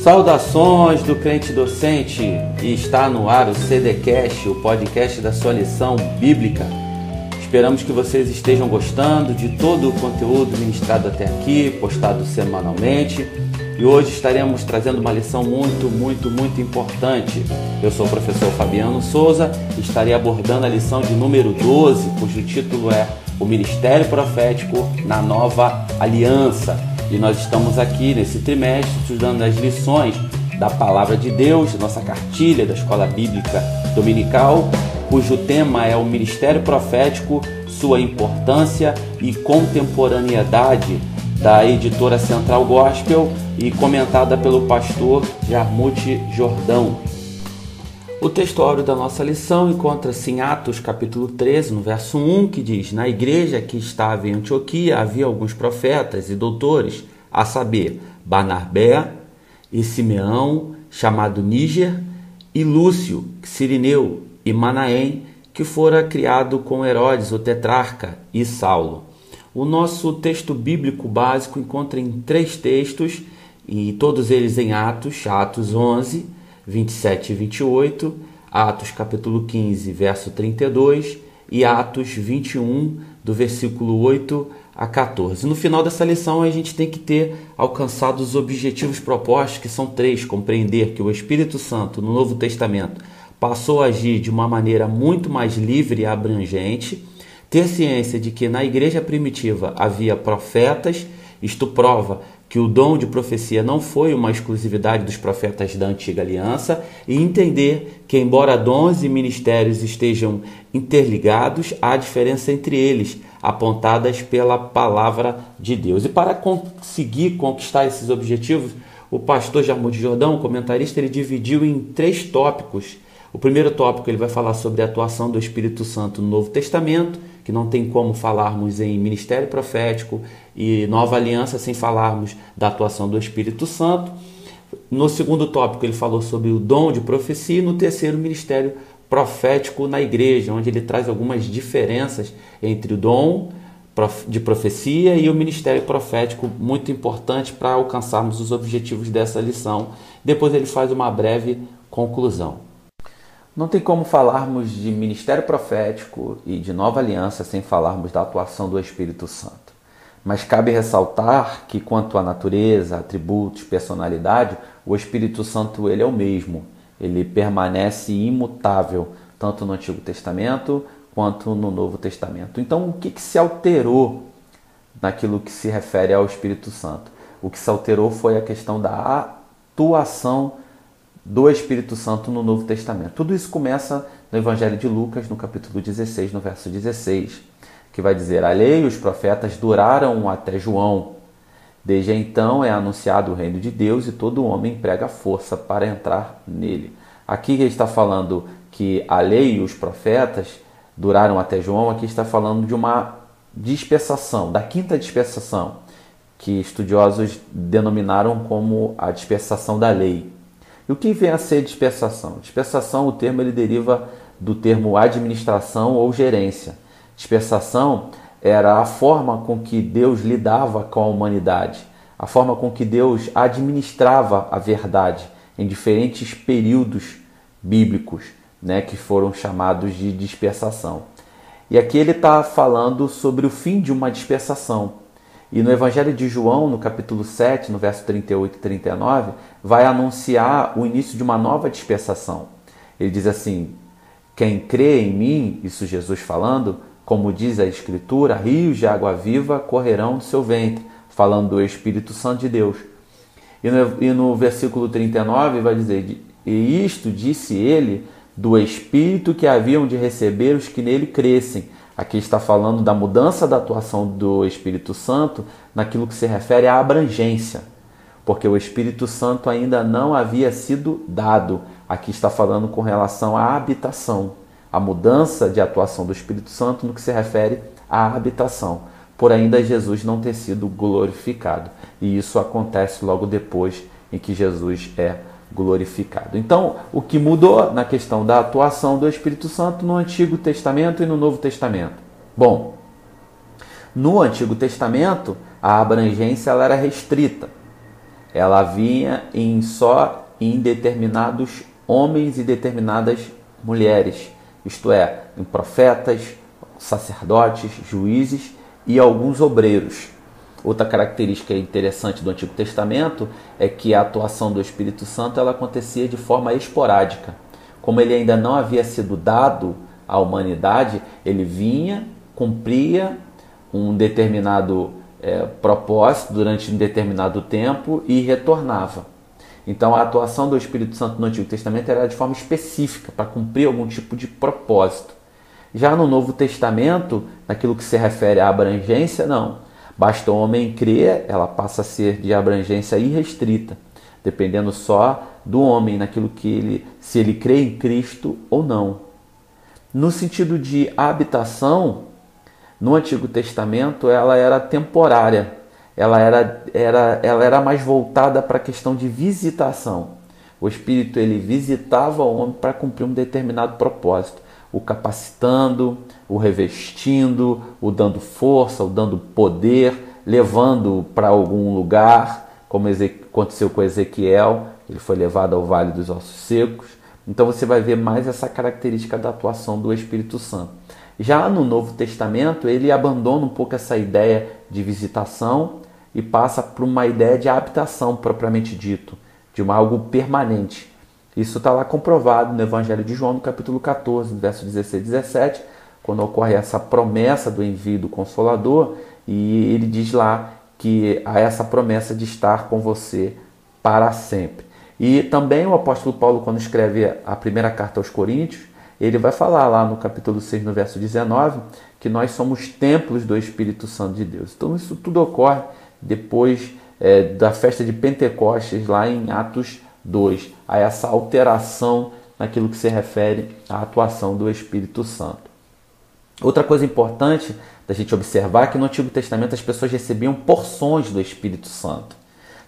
Saudações do crente docente, e está no ar o CDcast, o podcast da sua lição bíblica. Esperamos que vocês estejam gostando de todo o conteúdo ministrado até aqui, postado semanalmente. E hoje estaremos trazendo uma lição muito importante. Eu sou o professor Fabiano Souza e estarei abordando a lição de número 12, cujo título é O Ministério Profético na Nova Aliança. E nós estamos aqui nesse trimestre estudando as lições da Palavra de Deus, nossa cartilha da Escola Bíblica Dominical, cujo tema é o Ministério Profético, sua importância e contemporaneidade, da editora Central Gospel e comentada pelo pastor Jarmuth Jordão. O textuário da nossa lição encontra-se em Atos capítulo 13, no verso 1, que diz: Na igreja que estava em Antioquia havia alguns profetas e doutores, a saber, Barnabé e Simeão, chamado Níger, e Lúcio, Cirineu e Manaém, que fora criado com Herodes, o tetrarca, e Saulo. O nosso texto bíblico básico encontra em 3 textos, e todos eles em Atos 11, 27 e 28, Atos capítulo 15, verso 32 e Atos 21, do versículo 8 a 14. No final dessa lição a gente tem que ter alcançado os objetivos propostos, que são 3: compreender que o Espírito Santo no Novo Testamento passou a agir de uma maneira muito mais livre e abrangente, ter ciência de que na igreja primitiva havia profetas, isto prova que o dom de profecia não foi uma exclusividade dos profetas da antiga aliança, e entender que, embora dons e ministérios estejam interligados, há diferença entre eles, apontadas pela palavra de Deus. E para conseguir conquistar esses objetivos, o pastor Jarmuth Jordão, o comentarista, ele dividiu em 3 tópicos. O primeiro tópico ele vai falar sobre a atuação do Espírito Santo no Novo Testamento, que não tem como falarmos em ministério profético e nova aliança sem falarmos da atuação do Espírito Santo. No segundo tópico ele falou sobre o dom de profecia, e no terceiro, ministério profético na igreja, onde ele traz algumas diferenças entre o dom de profecia e o ministério profético, muito importante para alcançarmos os objetivos dessa lição. Depois ele faz uma breve conclusão. Não tem como falarmos de ministério profético e de nova aliança sem falarmos da atuação do Espírito Santo. Mas cabe ressaltar que, quanto à natureza, atributos, personalidade, o Espírito Santo ele é o mesmo. Ele permanece imutável, tanto no Antigo Testamento quanto no Novo Testamento. Então, o que se alterou naquilo que se refere ao Espírito Santo? O que se alterou foi a questão da atuação do Espírito Santo no Novo Testamento. Tudo isso começa no Evangelho de Lucas, no capítulo 16, no verso 16, que vai dizer: A lei e os profetas duraram até João. Desde então é anunciado o reino de Deus e todo homem prega força para entrar nele. Aqui ele está falando que a lei e os profetas duraram até João. Aqui está falando de uma dispensação, da 5ª dispensação, que estudiosos denominaram como a dispensação da lei. E o que vem a ser dispensação? Dispensação, o termo ele deriva do termo administração ou gerência. Dispensação era a forma com que Deus lidava com a humanidade, a forma com que Deus administrava a verdade em diferentes períodos bíblicos, que foram chamados de dispensação. E aqui ele está falando sobre o fim de uma dispensação. E no Evangelho de João, no capítulo 7, no verso 38 e 39, vai anunciar o início de uma nova dispensação. Ele diz assim: Quem crê em mim, isso Jesus falando, como diz a Escritura, rios de água viva correrão do seu ventre, falando do Espírito Santo de Deus. E no versículo 39 vai dizer: E isto disse ele do Espírito que haviam de receber os que nele crescem. Aqui está falando da mudança da atuação do Espírito Santo naquilo que se refere à abrangência, porque o Espírito Santo ainda não havia sido dado. Aqui está falando com relação à habitação, a mudança de atuação do Espírito Santo no que se refere à habitação, por ainda Jesus não ter sido glorificado. E isso acontece logo depois em que Jesus é glorificado. Então, o que mudou na questão da atuação do Espírito Santo no Antigo Testamento e no Novo Testamento? Bom, no Antigo Testamento, a abrangência ela era restrita. ela vinha só em determinados homens e determinadas mulheres, isto é, em profetas, sacerdotes, juízes e alguns obreiros. Outra característica interessante do Antigo Testamento é que a atuação do Espírito Santo ela acontecia de forma esporádica. Como ele ainda não havia sido dado à humanidade, ele vinha, cumpria um determinado propósito durante um determinado tempo e retornava. Então a atuação do Espírito Santo no Antigo Testamento era de forma específica, para cumprir algum tipo de propósito. Já no Novo Testamento, naquilo que se refere à abrangência, não. Basta o homem crer, ela passa a ser de abrangência irrestrita, dependendo só do homem, naquilo que se ele crê em Cristo ou não. No sentido de habitação, no Antigo Testamento ela era temporária, ela era mais voltada para a questão de visitação. O Espírito ele visitava o homem para cumprir um determinado propósito, o capacitando, o revestindo, o dando força, o dando poder, levando para algum lugar, como aconteceu com Ezequiel, ele foi levado ao Vale dos Ossos Secos. Então você vai ver mais essa característica da atuação do Espírito Santo. Já no Novo Testamento, ele abandona um pouco essa ideia de visitação e passa para uma ideia de habitação, propriamente dito, de algo permanente. Isso está lá comprovado no Evangelho de João, no capítulo 14, versos 16 e 17, quando ocorre essa promessa do envio do Consolador, e ele diz lá que há essa promessa de estar com você para sempre. E também o apóstolo Paulo, quando escreve a primeira carta aos Coríntios, ele vai falar lá no capítulo 6, no verso 19, que nós somos templos do Espírito Santo de Deus. Então isso tudo ocorre depois da festa de Pentecostes, lá em Atos 2, a essa alteração naquilo que se refere à atuação do Espírito Santo. Outra coisa importante da gente observar é que no Antigo Testamento as pessoas recebiam porções do Espírito Santo.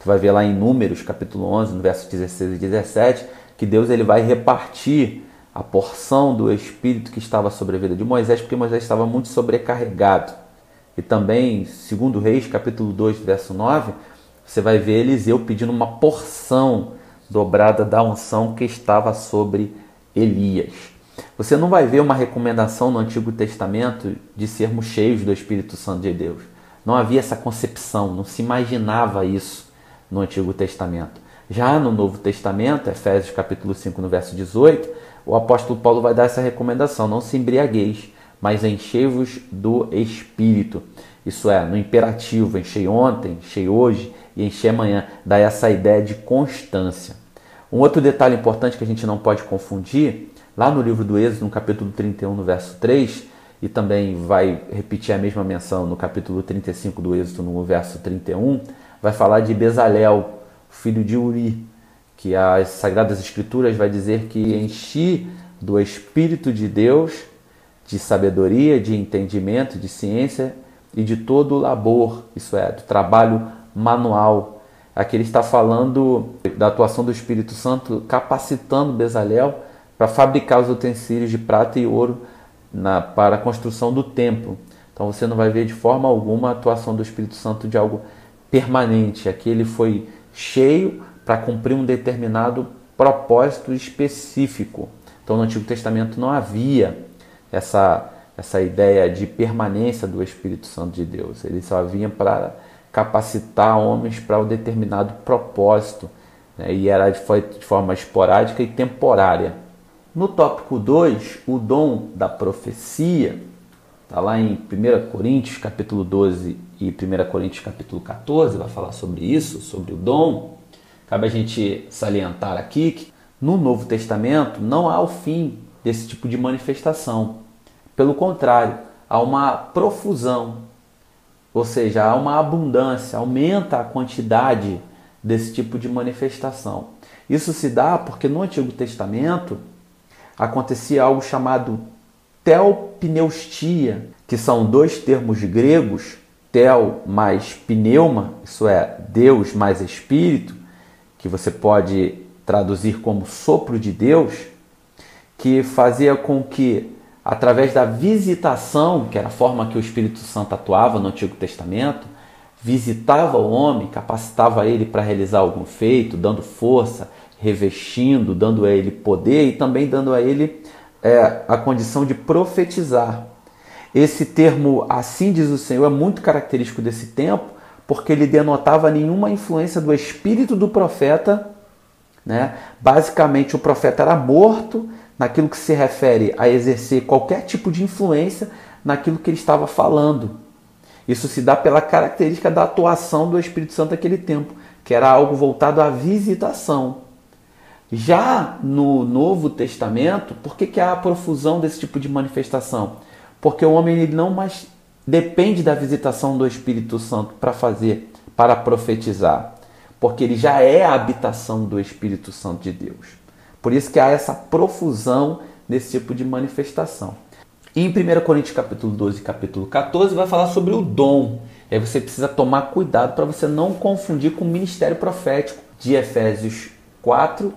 Tu vai ver lá em Números, capítulo 11, no verso 16 e 17, que Deus ele vai repartir a porção do Espírito que estava sobre a vida de Moisés, porque Moisés estava muito sobrecarregado. E também, segundo Reis, capítulo 2, verso 9, você vai ver Eliseu pedindo uma porção dobrada da unção que estava sobre Elias. Você não vai ver uma recomendação no Antigo Testamento de sermos cheios do Espírito Santo de Deus. Não havia essa concepção, não se imaginava isso no Antigo Testamento. Já no Novo Testamento, Efésios capítulo 5, no verso 18, o apóstolo Paulo vai dar essa recomendação: não se embriagueis, mas enchei-vos do Espírito. Isso é, no imperativo, enchei ontem, enchei hoje e enchei amanhã. Dá essa ideia de constância. Um outro detalhe importante que a gente não pode confundir, lá no livro do Êxodo, no capítulo 31, no verso 3, e também vai repetir a mesma menção no capítulo 35 do Êxodo, no verso 31, vai falar de Bezalel, filho de Uri, que as Sagradas Escrituras vai dizer que enchi do Espírito de Deus, de sabedoria, de entendimento, de ciência e de todo o labor, isso é, do trabalho manual. Aqui ele está falando da atuação do Espírito Santo capacitando Bezalel para fabricar os utensílios de prata e ouro para a construção do templo. Então você não vai ver de forma alguma a atuação do Espírito Santo de algo permanente. Aqui ele foi cheio para cumprir um determinado propósito específico. Então no Antigo Testamento não havia essa ideia de permanência do Espírito Santo de Deus. Ele só vinha para capacitar homens para um determinado propósito, né? E foi de forma esporádica e temporária. No tópico 2, o dom da profecia, está lá em 1 Coríntios capítulo 12 e 1 Coríntios capítulo 14, vai falar sobre isso, sobre o dom. Cabe a gente salientar aqui que no Novo Testamento não há o fim desse tipo de manifestação. Pelo contrário, há uma profusão, ou seja, há uma abundância, aumenta a quantidade desse tipo de manifestação. Isso se dá porque no Antigo Testamento acontecia algo chamado teopneustia, que são dois termos gregos, tel mais pneuma, isso é, Deus mais Espírito, que você pode traduzir como sopro de Deus, que fazia com que, através da visitação, que era a forma que o Espírito Santo atuava no Antigo Testamento, visitava o homem, capacitava ele para realizar algum feito, dando força, revestindo, dando a ele poder e também dando a ele a condição de profetizar. Esse termo, assim diz o Senhor, é muito característico desse tempo, porque ele denotava nenhuma influência do espírito do profeta, né? Basicamente, o profeta era morto naquilo que se refere a exercer qualquer tipo de influência naquilo que ele estava falando. Isso se dá pela característica da atuação do Espírito Santo naquele tempo, que era algo voltado à visitação. Já no Novo Testamento, por que há a profusão desse tipo de manifestação? Porque o homem ele não mais depende da visitação do Espírito Santo para profetizar, porque ele já é a habitação do Espírito Santo de Deus. Por isso que há essa profusão desse tipo de manifestação. E em 1 Coríntios capítulo 12 e capítulo 14 vai falar sobre o dom. E aí você precisa tomar cuidado para você não confundir com o ministério profético de Efésios 4,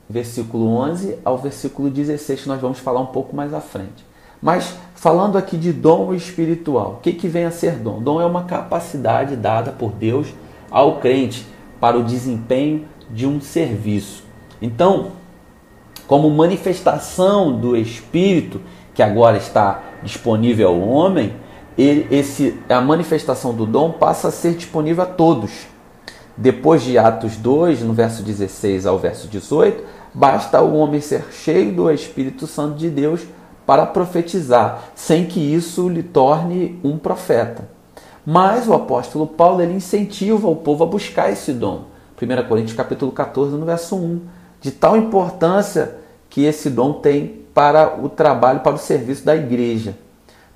versículo 11 ao versículo 16, que nós vamos falar um pouco mais à frente. Mas falando aqui de dom espiritual, o que vem a ser dom? Dom é uma capacidade dada por Deus ao crente para o desempenho de um serviço. Então, como manifestação do Espírito, que agora está disponível ao homem, a manifestação do dom passa a ser disponível a todos. Depois de Atos 2, no verso 16 ao verso 18, basta o homem ser cheio do Espírito Santo de Deus para profetizar, sem que isso lhe torne um profeta. Mas o apóstolo Paulo ele incentiva o povo a buscar esse dom. 1 Coríntios capítulo 14, no verso 1. De tal importância que esse dom tem para o trabalho, para o serviço da igreja.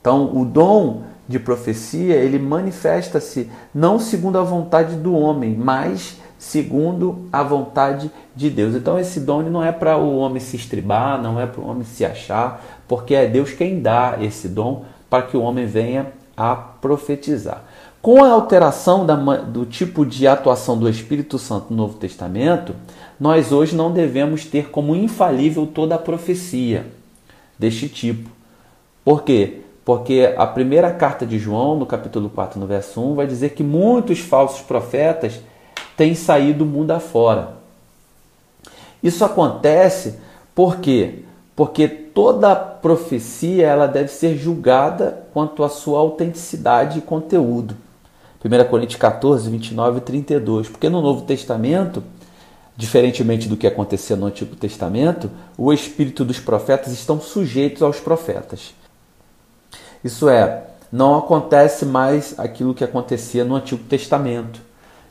Então, o dom de profecia, ele manifesta-se não segundo a vontade do homem, mas segundo a vontade de Deus. Então, esse dom não é para o homem se estribar, não é para o homem se achar, porque é Deus quem dá esse dom para que o homem venha a profetizar. Com a alteração do tipo de atuação do Espírito Santo no Novo Testamento, nós hoje não devemos ter como infalível toda a profecia deste tipo. Por quê? Porque a primeira carta de João, no capítulo 4, no verso 1, vai dizer que muitos falsos profetas têm saído mundo afora. Isso acontece por quê? Porque toda profecia ela deve ser julgada quanto à sua autenticidade e conteúdo. 1 Coríntios 14, 29 e 32. Porque no Novo Testamento, diferentemente do que acontecia no Antigo Testamento, o espírito dos profetas estão sujeitos aos profetas. Isso é, não acontece mais aquilo que acontecia no Antigo Testamento,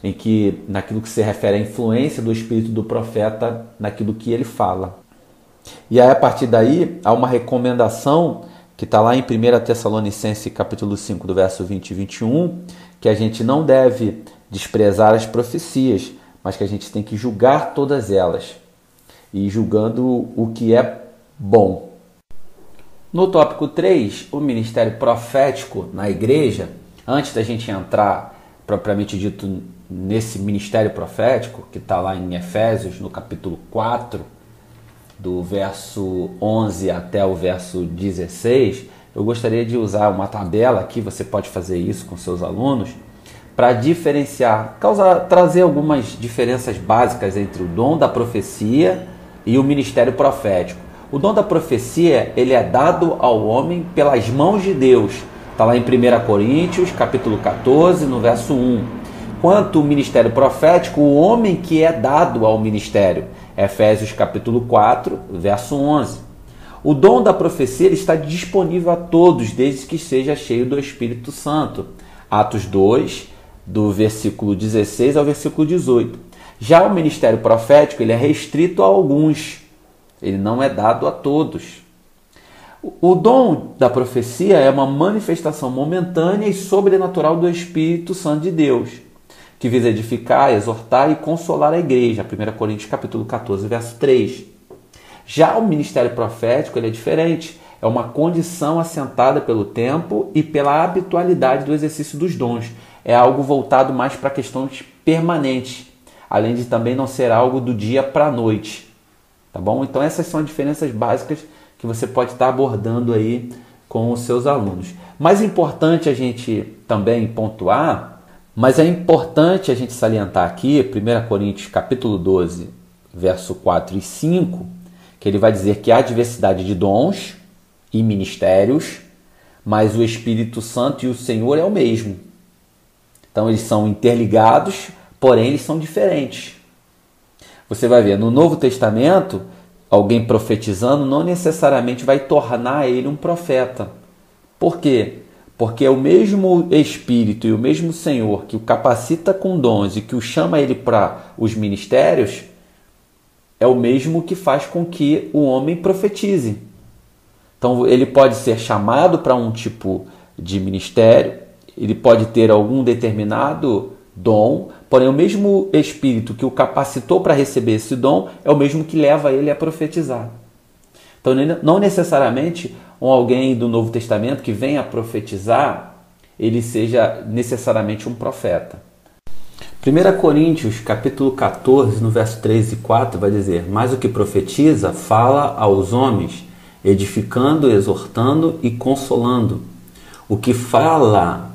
em que, naquilo que se refere à influência do espírito do profeta naquilo que ele fala. E aí, a partir daí, há uma recomendação que está lá em 1 Tessalonicenses capítulo 5, do verso 20 e 21, que a gente não deve desprezar as profecias, mas que a gente tem que julgar todas elas, e julgando o que é bom. No tópico 3, o ministério profético na igreja, antes da gente entrar propriamente dito nesse ministério profético, que está lá em Efésios, no capítulo 4, do verso 11 até o verso 16, eu gostaria de usar uma tabela aqui, você pode fazer isso com seus alunos, para diferenciar, trazer algumas diferenças básicas entre o dom da profecia e o ministério profético. O dom da profecia, ele é dado ao homem pelas mãos de Deus. Está lá em 1 Coríntios, capítulo 14, no verso 1. Quanto ao ministério profético, o homem que é dado ao ministério. Efésios, capítulo 4, verso 11. O dom da profecia ele está disponível a todos, desde que seja cheio do Espírito Santo. Atos 2, do versículo 16 ao versículo 18. Já o ministério profético ele é restrito a alguns. Ele não é dado a todos. O dom da profecia é uma manifestação momentânea e sobrenatural do Espírito Santo de Deus, que visa edificar, exortar e consolar a igreja. 1 Coríntios capítulo 14, verso 3. Já o ministério profético ele é diferente. É uma condição assentada pelo tempo e pela habitualidade do exercício dos dons. É algo voltado mais para questões permanentes, além de também não ser algo do dia para a noite. Tá bom? Então essas são as diferenças básicas que você pode estar abordando aí com os seus alunos. Mais importante a gente também pontuar, Mas é importante a gente salientar aqui, 1 Coríntios capítulo 12, verso 4 e 5, que ele vai dizer que há diversidade de dons e ministérios, mas o Espírito Santo e o Senhor é o mesmo. Então eles são interligados, porém eles são diferentes. Você vai ver, no Novo Testamento, alguém profetizando não necessariamente vai tornar ele um profeta. Por quê? Porque é o mesmo Espírito e o mesmo Senhor que o capacita com dons e que o chama ele para os ministérios, é o mesmo que faz com que o homem profetize. Então ele pode ser chamado para um tipo de ministério, ele pode ter algum determinado dom, porém o mesmo Espírito que o capacitou para receber esse dom é o mesmo que leva ele a profetizar. Então não necessariamente alguém do Novo Testamento que venha a profetizar, ele seja necessariamente um profeta. 1 Coríntios capítulo 14, no verso 3 e 4, vai dizer: mas o que profetiza fala aos homens, edificando, exortando e consolando. O que fala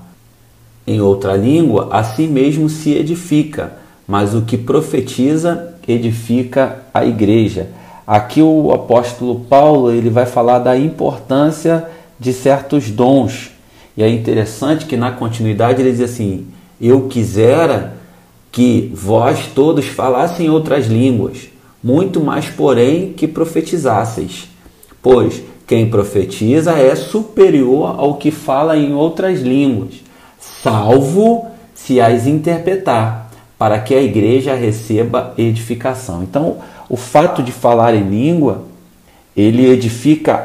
em outra língua, a si mesmo se edifica, mas o que profetiza edifica a igreja. Aqui o apóstolo Paulo ele vai falar da importância de certos dons. E é interessante que na continuidade ele diz assim: eu quisera que vós todos falassem outras línguas, muito mais porém que profetizasseis. Pois quem profetiza é superior ao que fala em outras línguas, salvo se as interpretar, para que a igreja receba edificação. Então, o fato de falar em língua, ele edifica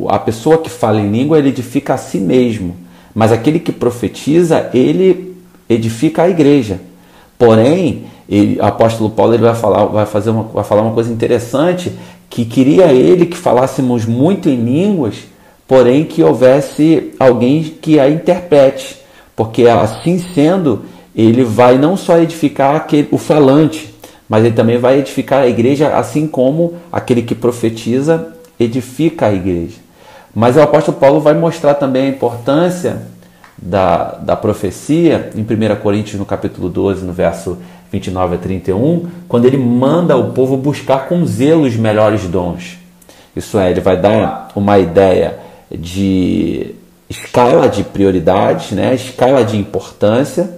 a pessoa que fala em língua, ele edifica a si mesmo. Mas aquele que profetiza, ele edifica a igreja. Porém, o apóstolo Paulo ele vai falar uma coisa interessante, que queria ele que falássemos muito em línguas, porém que houvesse alguém que a interprete. Porque assim sendo, ele vai não só edificar o falante, mas ele também vai edificar a igreja, assim como aquele que profetiza edifica a igreja. Mas o apóstolo Paulo vai mostrar também a importância da profecia, em 1 Coríntios, no capítulo 12, no verso 29 a 31, quando ele manda o povo buscar com zelo os melhores dons. Isso é, ele vai dar uma ideia de escala de prioridades, né? Escala de importância.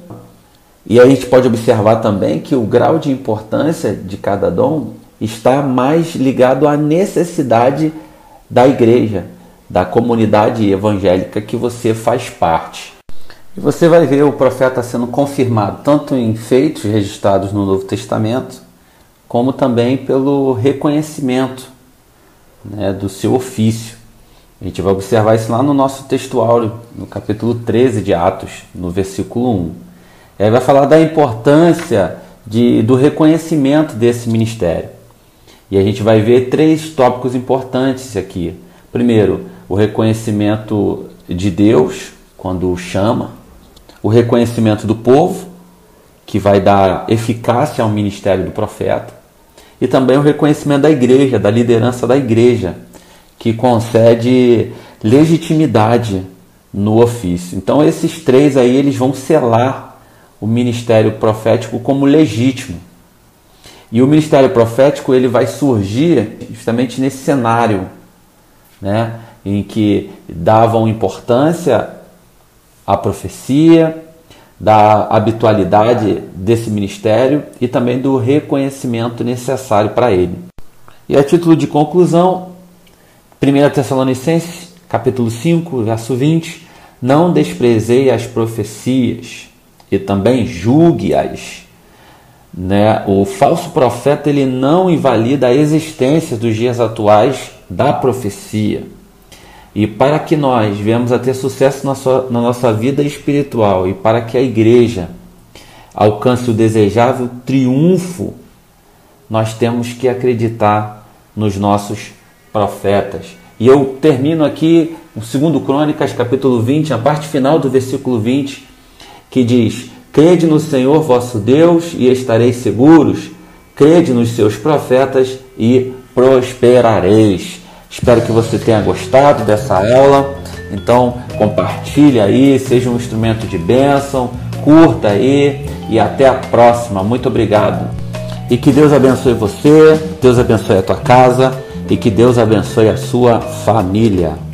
E aí a gente pode observar também que o grau de importância de cada dom está mais ligado à necessidade da igreja, da comunidade evangélica que você faz parte. E você vai ver o profeta sendo confirmado tanto em feitos registrados no Novo Testamento, como também pelo reconhecimento, né, do seu ofício. A gente vai observar isso lá no nosso textuário, no capítulo 13 de Atos, no versículo 1. E aí vai falar da importância do reconhecimento desse ministério. E a gente vai ver 3 tópicos importantes aqui. Primeiro, o reconhecimento de Deus, quando o chama. O reconhecimento do povo, que vai dar eficácia ao ministério do profeta. E também o reconhecimento da igreja, da liderança da igreja, que concede legitimidade no ofício. Então esses 3 aí, eles vão selar o ministério profético como legítimo. E o ministério profético ele vai surgir justamente nesse cenário, né, em que davam importância à profecia, da habitualidade desse ministério e também do reconhecimento necessário para ele. E a título de conclusão, 1 Tessalonicenses, capítulo 5, verso 20, não desprezei as profecias e também julgue-as. Né? O falso profeta ele não invalida a existência dos dias atuais da profecia. E para que nós venhamos a ter sucesso na nossa vida espiritual e para que a igreja alcance o desejável triunfo, nós temos que acreditar nos nossos profetas. E eu termino aqui o 2 Crônicas, capítulo 20, a parte final do versículo 20, que diz: crede no Senhor vosso Deus e estareis seguros, crede nos seus profetas e prosperareis. Espero que você tenha gostado dessa aula. Então compartilhe aí, seja um instrumento de bênção, curta aí e até a próxima. Muito obrigado. E que Deus abençoe você, Deus abençoe a tua casa e que Deus abençoe a sua família.